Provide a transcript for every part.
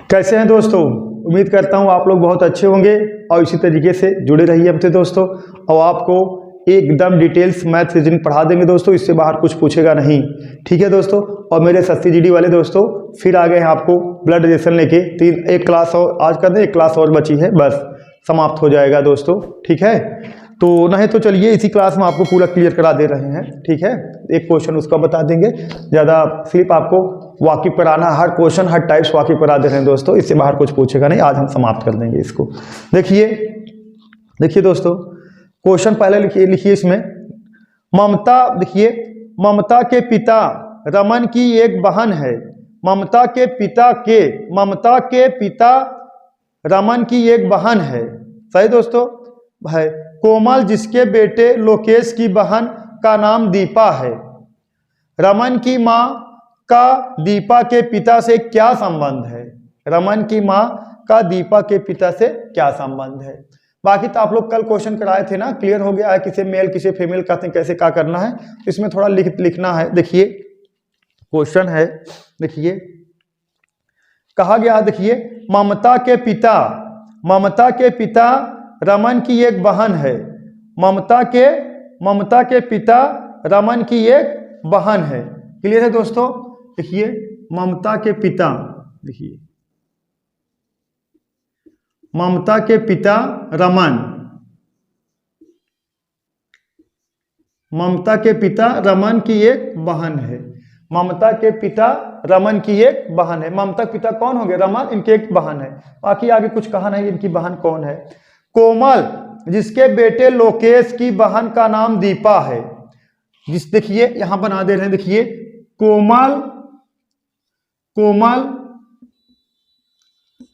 कैसे हैं दोस्तों। उम्मीद करता हूं आप लोग बहुत अच्छे होंगे और इसी तरीके से जुड़े रहिए हमसे दोस्तों। और आपको एकदम डिटेल्स मैथ रीजनिंग पढ़ा देंगे दोस्तों, इससे बाहर कुछ पूछेगा नहीं। ठीक है दोस्तों। और मेरे सस्ती जीडी वाले दोस्तों फिर आ गए हैं आपको ब्लड रिलेशन लेके। एक क्लास और आज कर दें, एक क्लास और बची है, बस समाप्त हो जाएगा दोस्तों। ठीक है, तो नहीं तो चलिए इसी क्लास में आपको पूरा क्लियर करा दे रहे हैं। ठीक है, एक क्वेश्चन उसका बता देंगे, ज़्यादा सिर्फ आपको वाकिफ कराना, हर क्वेश्चन हर टाइप्स वाकिफ करा दे रहे हैं दोस्तों, इससे बाहर कुछ पूछेगा नहीं। आज हम समाप्त कर देंगे इसको। देखिए दोस्तों, क्वेश्चन पहले लिखिए इसमें। ममता, देखिए, ममता के पिता रमन की एक बहन है। ममता के पिता रमन की एक बहन है। सही दोस्तों है। कोमल जिसके बेटे लोकेश की बहन का नाम दीपा है। रमन की माँ का दीपा के पिता से क्या संबंध है। रमन की माँ का दीपा के पिता से क्या संबंध है। बाकी तो आप लोग कल क्वेश्चन कराए थे ना, क्लियर हो गया है किसे मेल किसे फीमेल कहते हैं, कैसे क्या करना है। इसमें थोड़ा लिखना है। देखिए क्वेश्चन है, देखिए कहा गया, देखिए ममता के पिता रमन की एक बहन है। ममता के पिता रमन की एक बहन है। क्लियर है दोस्तों। देखिए ममता के पिता, देखिए ममता के पिता रमन, ममता के पिता रमन की एक बहन है। ममता के पिता रमन की एक बहन है। ममता के पिता कौन हो गए, रमन, इनके एक बहन है। बाकी आगे कुछ कहा नहीं इनकी बहन कौन है। कोमल जिसके बेटे लोकेश की बहन का नाम दीपा है। देखिए यहां बना दे रहे हैं, देखिए कोमल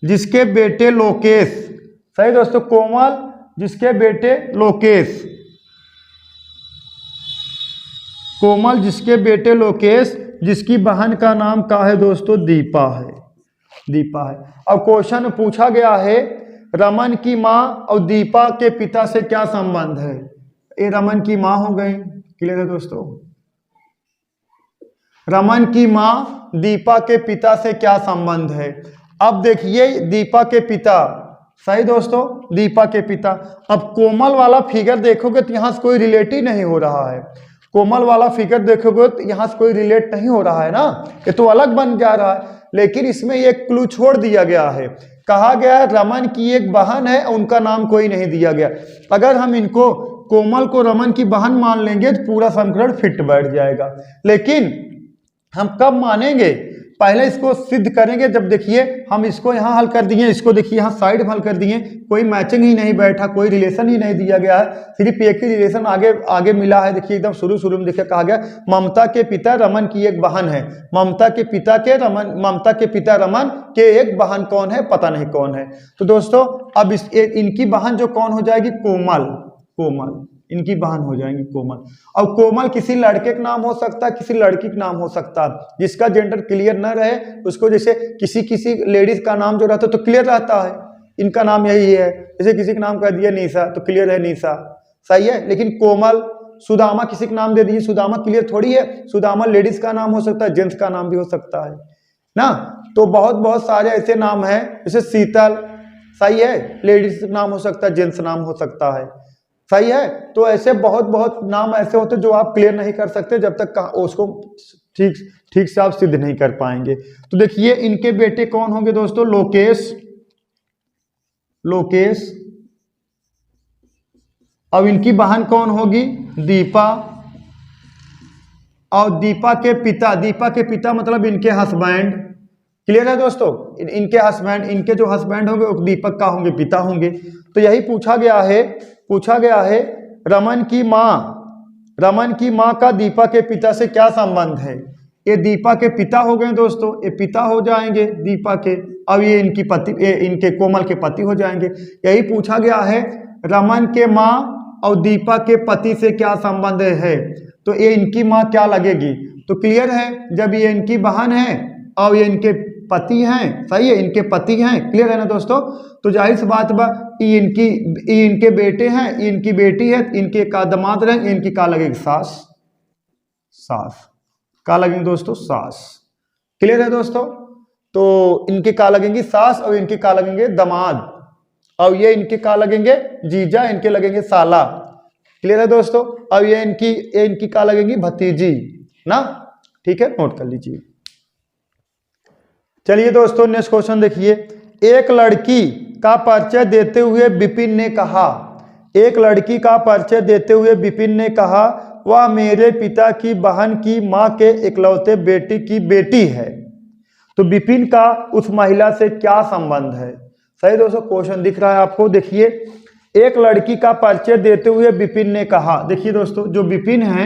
जिसके बेटे लोकेश। सही दोस्तों, कोमल जिसके बेटे लोकेश, कोमल जिसके बेटे लोकेश, जिसकी बहन का नाम क्या है दोस्तों, दीपा है। दीपा है। अब क्वेश्चन पूछा गया है रमन की माँ और दीपा के पिता से क्या संबंध है। ये रमन की माँ हो गई। क्लियर है दोस्तों। रमन की माँ दीपा के पिता से क्या संबंध है। अब देखिए दीपा के पिता, सही दोस्तों, दीपा के पिता। अब कोमल वाला फिगर देखोगे तो यहां से कोई रिलेट ही नहीं हो रहा है। कोमल वाला फिगर देखोगे तो यहां से कोई रिलेट नहीं हो रहा है ना, ये तो अलग बन जा रहा है। लेकिन इसमें एक क्लू छोड़ दिया गया है। कहा गया है रमन की एक बहन है, उनका नाम कोई नहीं दिया गया। अगर हम इनको कोमल को रमन की बहन मान लेंगे तो पूरा समीकरण फिट बैठ जाएगा। लेकिन हम कब मानेंगे, पहले इसको सिद्ध करेंगे। जब देखिए हम इसको यहाँ हल कर दिए, इसको देखिए यहाँ साइड में हल कर दिए, कोई मैचिंग ही नहीं बैठा, कोई रिलेशन ही नहीं दिया गया है, सिर्फ एक ही रिलेशन आगे मिला है। देखिए एकदम शुरू में देखिए कहा गया ममता के पिता रमन की एक बहन है। ममता के पिता रमन के एक बहन कौन है, पता नहीं कौन है। तो दोस्तों अब इनकी बहन जो कौन हो जाएगी, कोमल इनकी बहन हो जाएंगी कोमल। और कोमल किसी लड़के का नाम हो सकता है, किसी लड़की का नाम हो सकता है। जिसका जेंडर क्लियर न रहे उसको, जैसे किसी लेडीज का नाम जो रहता है तो क्लियर रहता है, इनका नाम यही है। जैसे किसी का नाम कह दिया निशा तो क्लियर है निशा, सही है। लेकिन कोमल, सुदामा किसी का नाम दे दीजिए, सुदामा क्लियर थोड़ी है। सुदामा लेडीज का नाम हो सकता है, जेंट्स का नाम भी हो सकता है ना। तो बहुत सारे ऐसे नाम है, जैसे शीतल, सही है, लेडीज नाम हो सकता है, जेंट्स नाम हो सकता है, सही है। तो ऐसे बहुत नाम ऐसे होते जो आप क्लियर नहीं कर सकते जब तक उसको ठीक से आप सिद्ध नहीं कर पाएंगे। तो देखिए इनके बेटे कौन होंगे दोस्तों, लोकेश। अब इनकी बहन कौन होगी, दीपा। और दीपा के पिता मतलब इनके हस्बैंड। क्लियर है दोस्तों, इनके हस्बैंड, इनके जो हस्बैंड होंगे वो दीपक का होंगे, पिता होंगे। तो यही पूछा गया है रमन की माँ का दीपा के पिता से क्या संबंध है। ये दीपा के पिता हो गए दोस्तों, ये पिता हो जाएंगे दीपा के। अब ये इनके कोमल के पति हो जाएंगे। यही पूछा गया है रमन के माँ और दीपा के पति से क्या संबंध है। तो ये इनकी माँ क्या लगेगी। तो क्लियर है, जब ये इनकी बहन है और ये इनके पति हैं, सही है, इनके पति हैं। क्लियर है ना दोस्तों। तो जाहिर सी बात बा, इनके बेटे हैं, इनकी बेटी है, इनके का दामाद रहेंगे, इनकी का लगेगी, सास का लगेंगे दोस्तों, सास। क्लियर है दोस्तों। तो इनके क्या लगेंगी सास और इनके क्या लगेंगे दामाद, और ये इनके क्या लगेंगे जीजा, इनके लगेंगे साला। क्लियर है दोस्तों। अब ये इनकी क्या लगेंगी भतीजी ना, ठीक है, नोट कर लीजिए। चलिए दोस्तों नेक्स्ट क्वेश्चन देखिए। एक लड़की का परिचय देते हुए विपिन ने कहा, एक लड़की का परिचय देते हुए विपिन ने कहा वह मेरे पिता की बहन की मां के इकलौते बेटी की बेटी है। तो विपिन का उस महिला से क्या संबंध है? सही दोस्तों, क्वेश्चन दिख रहा है आपको, देखिए। एक लड़की का परिचय देते हुए विपिन ने कहा, देखिए दोस्तों जो विपिन है,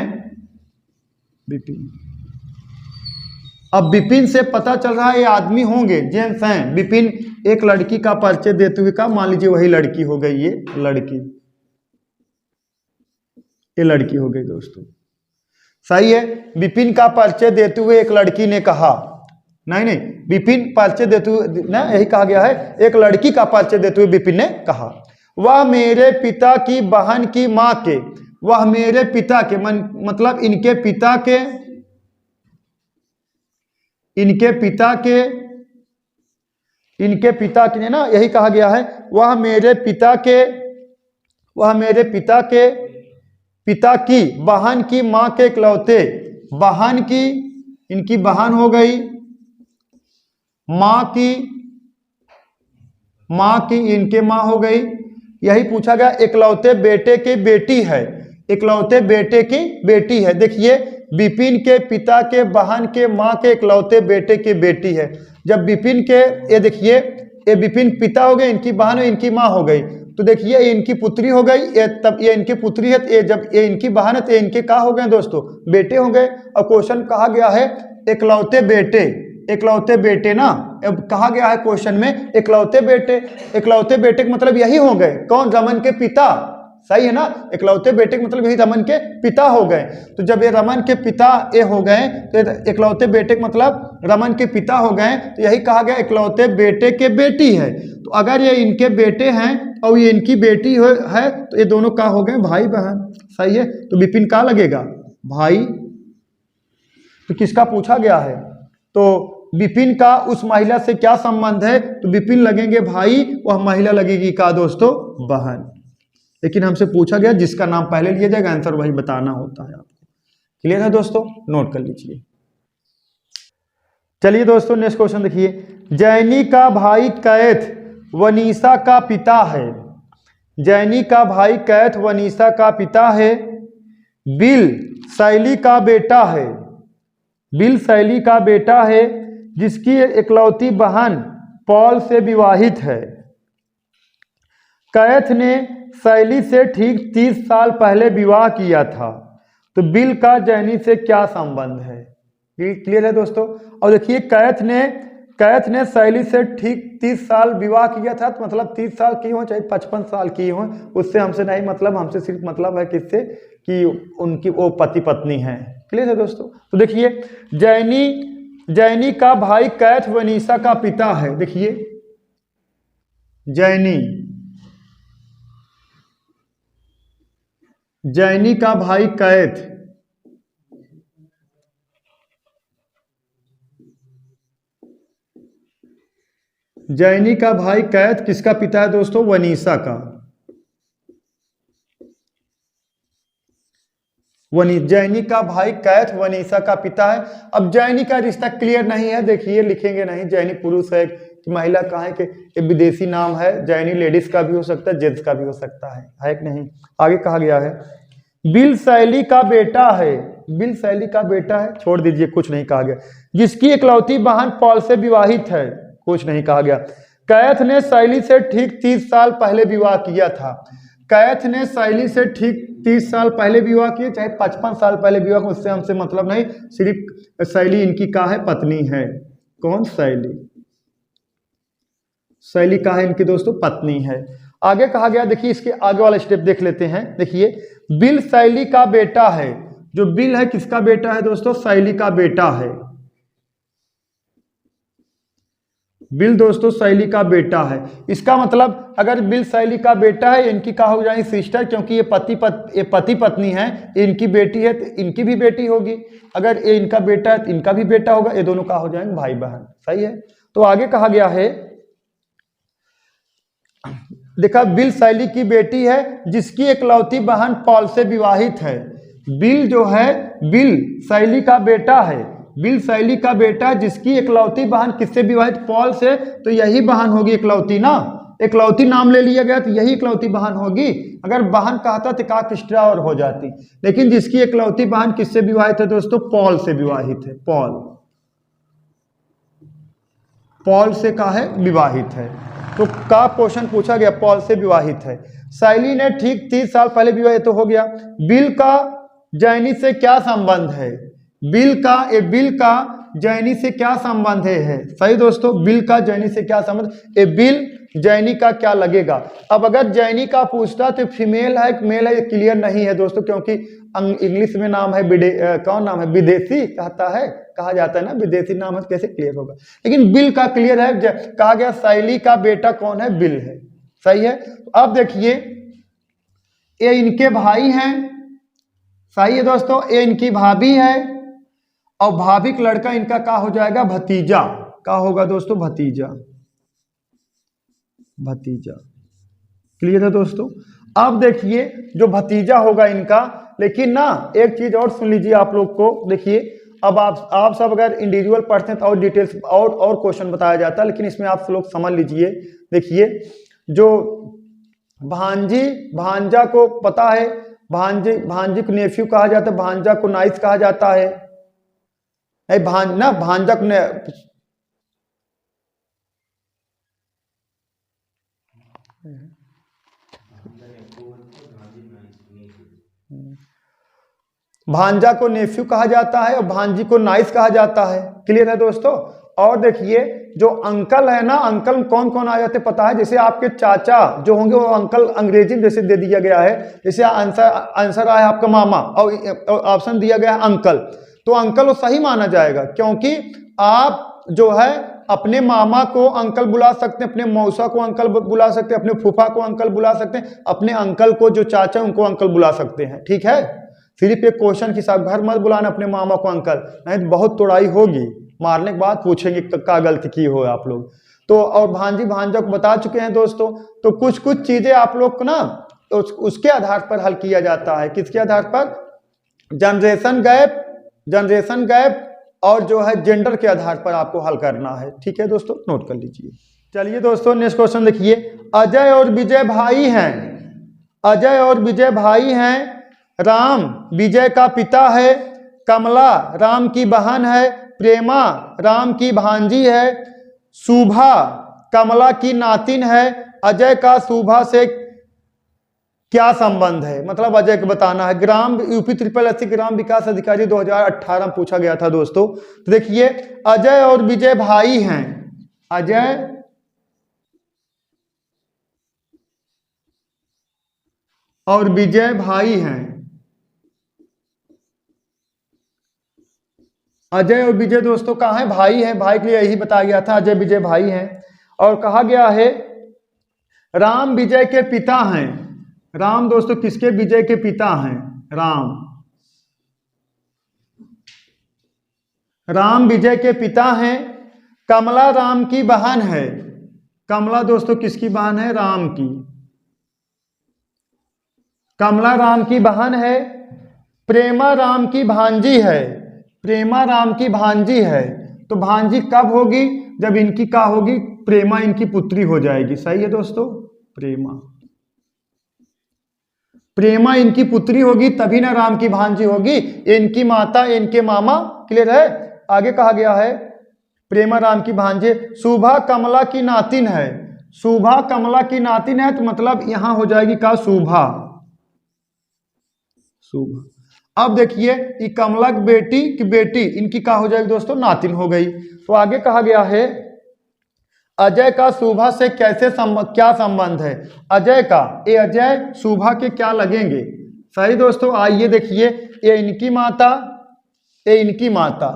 विपिन, अब विपिन से पता चल रहा है ये आदमी होंगे, जेंट्स हैं। विपिन एक लड़की का परिचय देते हुए कहा, मान लीजिए वही लड़की हो गई, ये लड़की हो गई दोस्तों। सही है, विपिन का परिचय देते हुए एक लड़की ने कहा, नहीं, विपिन परिचय देते हुए ना, यही कहा गया है, एक लड़की का परिचय देते हुए विपिन ने कहा वह मेरे पिता की बहन की मां के, वह मेरे पिता के मतलब इनके पिता के ना, यही कहा गया है, वह मेरे पिता के पिता की बहन की मां के इकलौते, बहन की, इनकी बहन हो गई, मां की इनके मां हो गई, यही पूछा गया, इकलौते बेटे की बेटी है, इकलौते बेटे की बेटी है। देखिए विपिन के पिता के बहन के मां के इकलौते बेटे की बेटी है। जब विपिन के, ये देखिए, ये विपिन पिता हो गए, इनकी बहन और इनकी मां हो गई, तो देखिए ये इनकी पुत्री हो गई, ये तब ये इनकी पुत्री है, ये जब ये इनकी बहन है तो ये इनके क्या हो गए दोस्तों, बेटे हो गए। और क्वेश्चन कहा गया है इकलौते बेटे ना, अब कहा गया है क्वेश्चन में इकलौते बेटे का मतलब यही हो गए, कौन, रमन के पिता। सही है ना, इकलौते बेटे का मतलब यही रमन के पिता हो गए। तो जब ये रमन के पिता ये हो गए तो इकलौते बेटे का मतलब रमन के पिता हो गए, तो यही कहा गया इकलौते बेटे के बेटी है। तो अगर ये इनके बेटे हैं और ये इनकी बेटी है तो ये दोनों का हो गए भाई बहन। सही है, तो विपिन का लगेगा भाई। तो किसका पूछा गया है, तो विपिन का उस महिला से क्या संबंध है, तो विपिन लगेंगे भाई, वह महिला लगेगी का दोस्तों बहन। लेकिन हमसे पूछा गया जिसका नाम पहले लिया जाएगा, आंसर वही बताना होता है आपको। क्लियर है दोस्तों, नोट कर लीजिए। चलिए दोस्तों नेक्स्ट क्वेश्चन देखिए। जैनी का भाई कैथ वनीसा का पिता है, जैनी का भाई कैथ वनीसा का पिता है। बिल शैली का बेटा है, बिल शैली का बेटा है जिसकी इकलौती बहन पॉल से विवाहित है। कैथ ने शैली से ठीक 30 साल पहले विवाह किया था। तो बिल का जैनी से क्या संबंध है? क्लियर है दोस्तों। और देखिए कैथ ने शैली से ठीक 30 साल विवाह किया था, तो मतलब 30 साल की हो चाहे 55 साल की हो, उससे हमसे नहीं मतलब, हमसे सिर्फ मतलब है किससे, कि उनकी वो पति पत्नी है। क्लियर है दोस्तों। तो देखिए जैनी का भाई कैथ वनीसा का पिता है। देखिए जैनी का भाई कैथ, जैनी का भाई कैथ किसका पिता है दोस्तों, वनीसा का। जैनी का भाई कैथ वनीसा का पिता है। अब जैनी का रिश्ता क्लियर नहीं है, देखिए लिखेंगे नहीं, जैनी पुरुष है कि महिला का है, कि विदेशी नाम है। जैनी लेडीज का भी हो सकता है, जेंट्स का भी हो सकता है कि नहीं। आगे कहा गया है बिल शैली का बेटा है, बिल शैली का बेटा है, छोड़ दीजिए, कुछ नहीं कहा गया। जिसकी इकलौती बहन पॉल से विवाहित है, कुछ नहीं कहा गया। कैथ ने शैली से ठीक 30 साल पहले विवाह किया था। कैथ ने शैली से ठीक 30 साल पहले विवाह किया, चाहे 55 साल पहले विवाह, उससे हमसे मतलब नहीं, सिर्फ शैली इनकी का है, पत्नी है। कौन, शैली का है इनकी दोस्तों पत्नी है। आगे कहा गया, देखिए इसके आगे वाला स्टेप देख लेते हैं। देखिए बिल शैली का बेटा है, जो बिल है किसका बेटा है दोस्तों, शैली का बेटा है। बिल दोस्तों शैली का बेटा है। इसका मतलब अगर बिल शैली का बेटा है, इनकी क्या हो जाएगी, सिस्टर, क्योंकि ये पति पत्नी है, इनकी बेटी है तो इनकी भी बेटी होगी। अगर ये इनका बेटा है तो इनका भी बेटा होगा, ये दोनों का हो जाएंगे भाई बहन। सही है। तो आगे कहा गया है, देखा बिल शैली की बेटी है जिसकी एकलौती बहन पॉल से विवाहित है। बिल जो है, बिल शैली का बेटा है, बिल शैली का बेटा जिसकी एकलौती बहन किससे विवाहित, पॉल से, तो यही बहन होगी एकलौती ना, एकलौती नाम ले लिया गया तो यही एकलौती बहन होगी। अगर बहन कहता तो का किस्ट्रा और हो जाती, लेकिन जिसकी एकलौती बहन किससे विवाहित है दोस्तों, पॉल से विवाहित है, पॉल, पॉल से का है, विवाहित है। तो का क्वेश्चन पूछा गया, पॉल से विवाहित है। शैली ने ठीक 30 साल पहले विवाहित तो हो गया। बिल का जैनी से क्या संबंध है, बिल का जैनी से क्या संबंध है, सही दोस्तों, बिल का जैनी से क्या संबंध, ए बिल जैनी का क्या लगेगा। अब अगर जैनी का पूछता तो फीमेल है मेल है, ये क्लियर नहीं है दोस्तों, क्योंकि इंग्लिश में नाम है कौन नाम है, विदेशी कहा जाता है ना, विदेशी नाम है, कैसे क्लियर होगा। लेकिन बिल का क्लियर है, कहा गया शैली का बेटा कौन है, बिल है, सही है। अब देखिए ये इनके भाई हैं, सही है दोस्तों, ये इनकी भाभी है, और भाभी का लड़का इनका क्या हो जाएगा, भतीजा, क्या होगा दोस्तों, भतीजा, भतीजा, क्लियर है दोस्तों। अब देखिए जो भतीजा होगा इनका, लेकिन ना एक चीज और सुन लीजिए आप लोग को, देखिए अब आप सब अगर इंडिविजुअल पढ़ते हैं तो और डिटेल्स और क्वेश्चन बताया जाता है, लेकिन इसमें आप लोग समझ लीजिए। देखिए जो भांजा को पता है, भांजी को नेफ्यू कहा जाता है, भांजा को नाइस कहा जाता है, भांजा को भांजा को नेफ्यू कहा जाता है और भांजी को नाइस कहा जाता है, क्लियर है दोस्तों। और देखिए जो अंकल है ना, अंकल कौन कौन आ जाते पता है, जैसे आपके चाचा जो होंगे वो अंकल अंग्रेजी में जैसे दे दिया गया है, जैसे आंसर आया आपका मामा और ऑप्शन दिया गया है अंकल, तो अंकल वो सही माना जाएगा, क्योंकि आप जो है अपने मामा को अंकल बुला सकते हैं, अपने मौसा को अंकल बुला सकते हैं, अपने फूफा को अंकल बुला सकते हैं, अपने अंकल को जो चाचा उनको अंकल बुला सकते हैं, ठीक है। सिर्फ एक क्वेश्चन के साथ घर मत बुलाना अपने मामा को अंकल, नहीं तो बहुत तोड़ाई होगी, मारने के बाद पूछेंगे क्या गलती की हो आप लोग। तो और भांजी भांजा को बता चुके हैं दोस्तों। तो कुछ चीजें आप लोग को ना उसके आधार पर हल किया जाता है, किसके आधार पर, जनरेशन गैप और जो है जेंडर के आधार पर आपको हल करना है, ठीक है दोस्तों, नोट कर लीजिए। चलिए दोस्तों नेक्स्ट क्वेश्चन देखिए, अजय और विजय भाई हैं, अजय और विजय भाई हैं, राम विजय का पिता है, कमला राम की बहन है, प्रेमा राम की भांजी है, शुभा कमला की नातिन है, अजय का शुभा से क्या संबंध है, मतलब अजय को बताना है। ग्राम यूपी SSS ग्राम विकास अधिकारी 2018 में पूछा गया था दोस्तों। तो देखिए अजय और विजय भाई हैं, अजय और विजय भाई हैं, अजय और विजय दोस्तों कहाँ है, भाई है, भाई के लिए यही बताया गया था, अजय विजय भाई हैं। और कहा गया है राम विजय के पिता हैं, राम दोस्तों किसके, विजय के पिता हैं, राम विजय के पिता हैं, कमला राम की बहन है, कमला दोस्तों किसकी बहन है, राम की, कमला राम की बहन है, प्रेमा राम की भांजी है, प्रेमा राम की भांजी है। तो भांजी कब होगी, जब इनकी क्या होगी, प्रेमा इनकी पुत्री हो जाएगी, सही है दोस्तों, प्रेमा इनकी पुत्री होगी तभी ना राम की भांजी होगी, इनकी माता इनके मामा, क्लियर है। आगे कहा गया है प्रेमा राम की भांजे, शुभा कमला की नातिन है, शुभा कमला की नातिन है, तो मतलब यहां हो जाएगी का शुभा, अब देखिए ये कमला की बेटी इनकी क्या हो जाएगी दोस्तों, नातिन हो गई। तो आगे कहा गया है अजय का शुभा से क्या संबंध है, अजय का, ये अजय शुभा के क्या लगेंगे, सही दोस्तों। आइए देखिए ये इनकी माता, ये इनकी माता,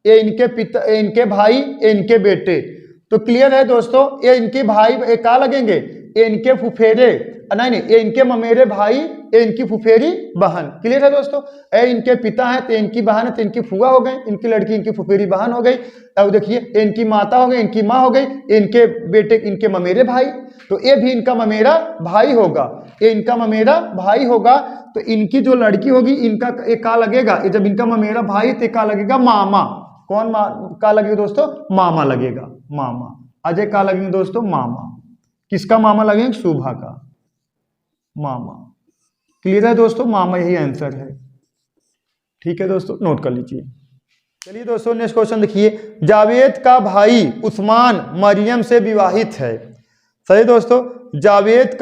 ये इनके पिता, ये इनके भाई, ये इनके बेटे, तो क्लियर है दोस्तों। ये इनके भाई क्या लगेंगे, ये इनके फुफेरे, नहीं ये इनके ममेरे भाई ये इनकी फुफेरी बहन। क्लियर है दोस्तों। ए इनके पिता है तो इनकी बहन है तो इनकी फुआ हो गई, इनकी लड़की इनकी फुफेरी बहन हो गई। अब देखिए ये इनकी माता हो गई, इनकी माँ हो गई, इनके बेटे इनके ममेरे भाई, तो ये भी इनका ममेरा भाई होगा, ये इनका ममेरा भाई होगा। तो इनकी जो लड़की होगी इनका एक का लगेगा, ये जब इनका ममेरा भाई तो का लगेगा मामा। कौन का लगेगा दोस्तों? मामा लगेगा, मामा। अजय का लगेंगे दोस्तों? मामा। किसका मामा लगेंगे? शुभा का मामा। क्लियर है दोस्तों, मामा यही आंसर है। ठीक है दोस्तों, नोट कर लीजिए। चलिए दोस्तों नेक्स्ट क्वेश्चन देखिए, जावेद का भाई उस्मान मरियम से विवाहित है। सही दोस्तों, जावेद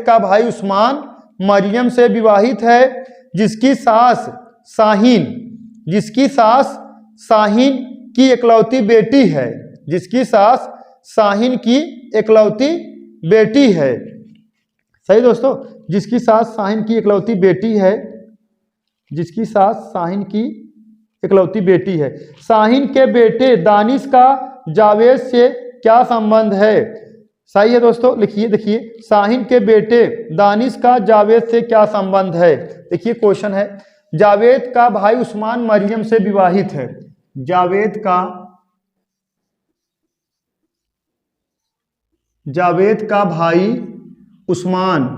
का भाई उस्मान मरियम से विवाहित है, जिसकी सास शाहीन की इकलौती बेटी है, जिसकी सास शाहीन की इकलौती बेटी है। सही दोस्तों, जिसकी सास शाहीन की इकलौती बेटी है, जिसकी सास शाहीन की इकलौती बेटी है। शाहीन के बेटे दानिश का जावेद से क्या संबंध है? सही है दोस्तों, लिखिए देखिए, शाहीन के बेटे दानिश का जावेद से क्या संबंध है। देखिए क्वेश्चन है, जावेद का भाई उस्मान मरियम से विवाहित है। जावेद का भाई उस्मान,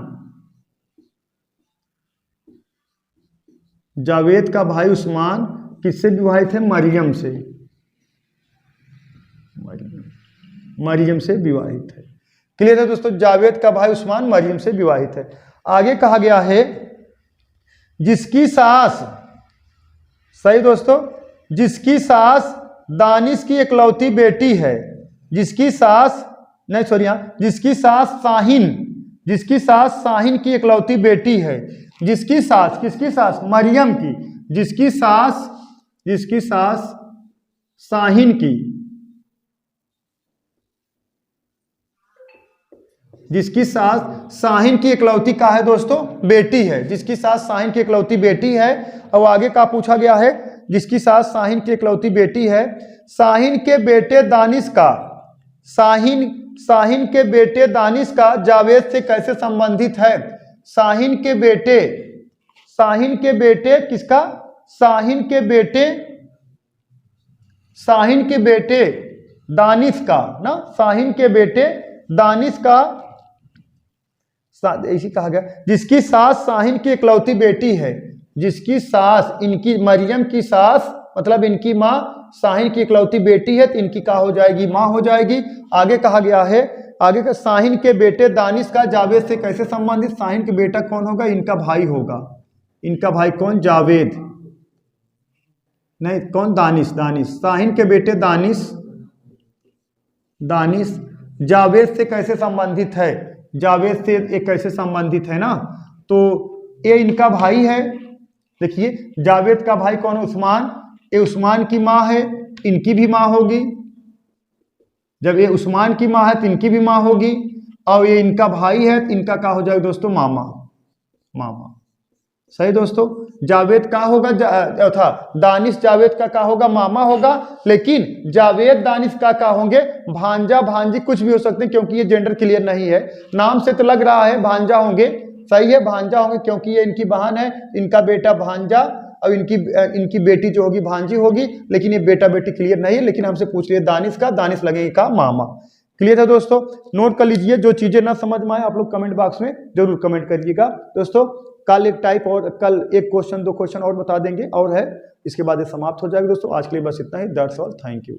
जावेद का भाई उस्मान किससे विवाहित है? मरियम से, मरियम से विवाहित है। क्लियर है दोस्तों, जावेद का भाई उस्मान मरियम से विवाहित है। आगे कहा गया है, जिसकी सास, सही दोस्तों, जिसकी सास दानिश की इकलौती बेटी है, जिसकी सास शाहीन की इकलौती बेटी है। जिसकी सास, किसकी सास? मरियम की। जिसकी सास शाहीन की, जिसकी सास शाहीन की इकलौती का है दोस्तों? बेटी है। जिसकी सास शाहीन की इकलौती बेटी है। और आगे का पूछा गया है, जिसकी सास शाहीन की इकलौती बेटी है, शाहीन के बेटे दानिश का, शाहीन के बेटे दानिश का जावेद से कैसे संबंधित है? शाहीन के बेटे किसका? शाहीन के बेटे दानिश का ना, शाहीन के बेटे दानिश का, ऐसी कहा गया, जिसकी सास शाहीन की इकलौती बेटी है। जिसकी सास, इनकी मरियम की सास मतलब इनकी माँ शाहीन की इकलौती बेटी है, तो इनकी क्या हो जाएगी? माँ हो जाएगी। आगे कहा गया है, आगे का, शाहीन के बेटे दानिश का जावेद से कैसे संबंधित? शाहीन के बेटा कौन होगा? इनका भाई होगा। इनका भाई कौन? जावेद नहीं, कौन? दानिश। शाहीन के बेटे दानिश जावेद से कैसे संबंधित है? जावेद से ये कैसे संबंधित है ना, तो ये इनका भाई है। देखिए, जावेद का भाई कौन है? उस्मान। ये उस्मान की माँ है, इनकी भी माँ होगी। जब ये उस्मान की माँ है तो इनकी भी माँ होगी, और ये इनका भाई है तो इनका क्या हो जाएगा दोस्तों? मामा। सही दोस्तों, जावेद का होगा दानिश जावेद का होगा? मामा होगा। लेकिन जावेद दानिश का होंगे? भांजा भांजी कुछ भी हो सकते हैं, क्योंकि ये जेंडर क्लियर नहीं है। नाम से तो लग रहा है भांजा होंगे। सही है, भांजा होंगे, क्योंकि ये इनकी बहन है, इनका बेटा भांजा और इनकी बेटी जो होगी भांजी होगी। लेकिन ये बेटा बेटी क्लियर नहीं है, लेकिन हमसे पूछ रही है दानिश का, दानिश लगेगा का मामा। क्लियर है दोस्तों, नोट कर लीजिए। जो चीजें ना समझ में आए आप लोग कमेंट बॉक्स में जरूर कमेंट करिएगा दोस्तों। कल एक टाइप और कल एक क्वेश्चन 2 क्वेश्चन और बता देंगे और है, इसके बाद ये समाप्त हो जाएगा दोस्तों। आज के लिए बस इतना ही। That's all, thank you.